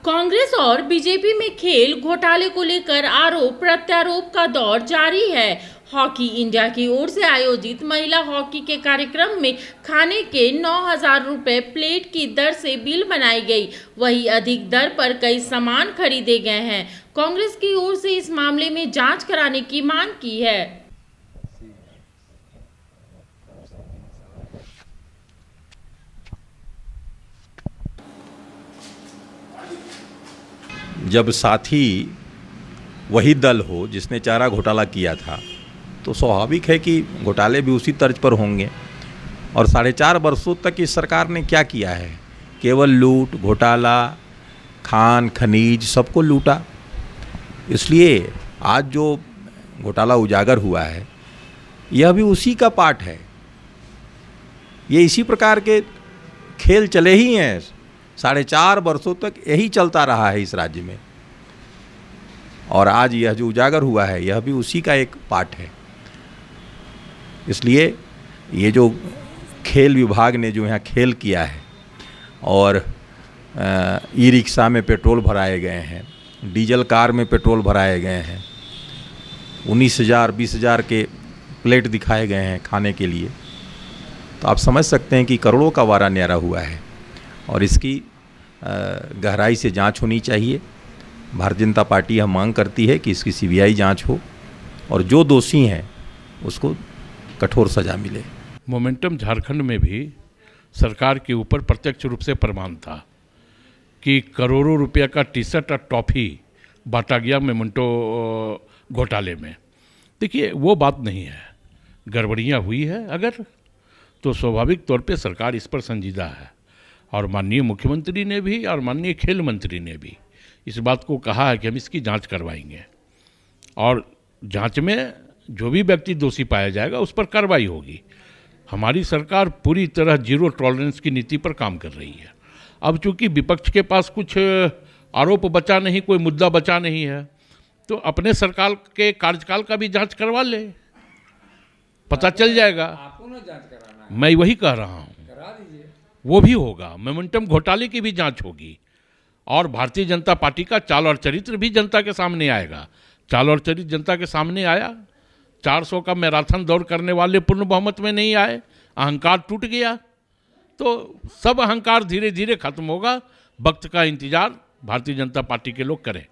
कांग्रेस और बीजेपी में खेल घोटाले को लेकर आरोप प्रत्यारोप का दौर जारी है। हॉकी इंडिया की ओर से आयोजित महिला हॉकी के कार्यक्रम में खाने के 9,000 रुपए प्लेट की दर से बिल बनाई गई। वहीं अधिक दर पर कई सामान खरीदे गए हैं। कांग्रेस की ओर से इस मामले में जांच कराने की मांग की है। जब साथी वही दल हो जिसने चारा घोटाला किया था तो स्वाभाविक है कि घोटाले भी उसी तर्ज पर होंगे। और 4.5 वर्षों तक इस सरकार ने क्या किया है? केवल लूट, घोटाला, खान खनीज सबको लूटा। इसलिए आज जो घोटाला उजागर हुआ है यह भी उसी का पार्ट है। ये इसी प्रकार के खेल चले ही हैं। 4.5 वर्षों तक यही चलता रहा है इस राज्य में, और आज यह जो उजागर हुआ है यह भी उसी का एक पार्ट है। इसलिए ये जो खेल विभाग ने जो यहाँ खेल किया है, और ई रिक्शा में पेट्रोल भराए गए हैं, डीजल कार में पेट्रोल भराए गए हैं, 19,000 20,000 के प्लेट दिखाए गए हैं खाने के लिए, तो आप समझ सकते हैं कि करोड़ों का वारा न्यारा हुआ है। और इसकी गहराई से जांच होनी चाहिए। भारतीय जनता पार्टी यह मांग करती है कि इसकी सीबीआई जांच हो और जो दोषी हैं उसको कठोर सजा मिले। मोमेंटम झारखंड में भी सरकार के ऊपर प्रत्यक्ष रूप से प्रमाण था कि करोड़ों रुपया का टी शर्ट और टॉफ़ी बांटा गया मोमेंटो घोटाले में। देखिए, वो बात नहीं है। गड़बड़ियाँ हुई है अगर, तो स्वाभाविक तौर पे सरकार इस पर संजीदा है। और माननीय मुख्यमंत्री ने भी और माननीय खेल मंत्री ने भी इस बात को कहा है कि हम इसकी जांच करवाएंगे, और जांच में जो भी व्यक्ति दोषी पाया जाएगा उस पर कार्रवाई होगी। हमारी सरकार पूरी तरह जीरो टॉलरेंस की नीति पर काम कर रही है। अब चूंकि विपक्ष के पास कुछ आरोप बचा नहीं, कोई मुद्दा बचा नहीं है, तो अपने सरकार के कार्यकाल का भी जांच करवा ले, पता चल जाएगा। आपको ना जांच कराना है। मैं वही कह रहा हूँ, करा दीजिए। वो भी होगा। मोमेंटम घोटाले की भी जांच होगी, और भारतीय जनता पार्टी का चाल और चरित्र भी जनता के सामने आएगा। चाल और चरित्र जनता के सामने आया। 400 का मैराथन दौड़ करने वाले पूर्ण बहुमत में नहीं आए, अहंकार टूट गया। तो सब अहंकार धीरे धीरे खत्म होगा। वक्त का इंतजार भारतीय जनता पार्टी के लोग करें।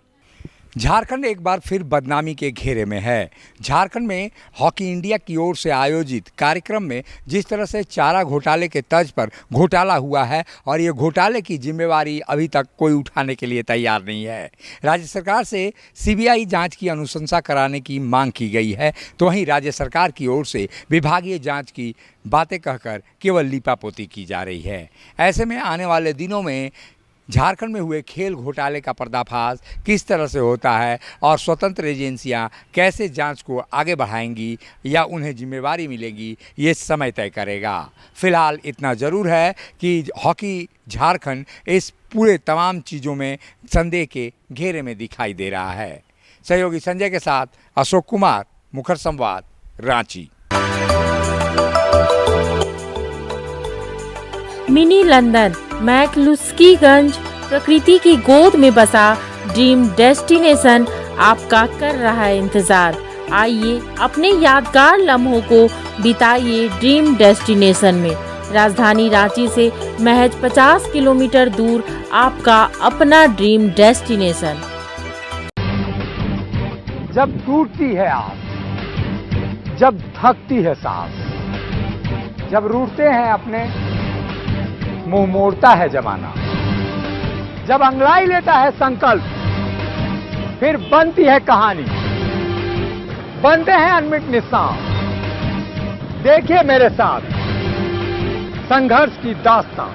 झारखंड एक बार फिर बदनामी के घेरे में है। झारखंड में हॉकी इंडिया की ओर से आयोजित कार्यक्रम में जिस तरह से चारा घोटाले के तर्ज पर घोटाला हुआ है, और ये घोटाले की जिम्मेवारी अभी तक कोई उठाने के लिए तैयार नहीं है। राज्य सरकार से सीबीआई जांच की अनुशंसा कराने की मांग की गई है, तो वहीं राज्य सरकार की ओर से विभागीय जांच की बातें कहकर केवल लीपापोती की जा रही है। ऐसे में आने वाले दिनों में झारखंड में हुए खेल घोटाले का पर्दाफाश किस तरह से होता है, और स्वतंत्र एजेंसियां कैसे जांच को आगे बढ़ाएंगी या उन्हें जिम्मेवारी मिलेगी, ये समय तय करेगा। फिलहाल इतना ज़रूर है कि हॉकी झारखंड इस पूरे तमाम चीज़ों में संदेह के घेरे में दिखाई दे रहा है। सहयोगी संजय के साथ अशोक कुमार, मुखर संवाद, रांची। मिनी लंदन मैक्लुस्कीगंज प्रकृति की गोद में बसा ड्रीम डेस्टिनेशन आपका कर रहा है इंतजार। आइए अपने यादगार लम्हों को बिताइए ड्रीम डेस्टिनेशन में। राजधानी रांची से महज 50 किलोमीटर दूर आपका अपना ड्रीम डेस्टिनेशन। जब टूटती है आस, जब थकती है सांस, जब रूठते हैं अपने, मुंह मोड़ता है जमाना, जब अंगड़ाई लेता है संकल्प, फिर बनती है कहानी, बनते हैं अनमिट निशान। देखिए मेरे साथ संघर्ष की दास्तां।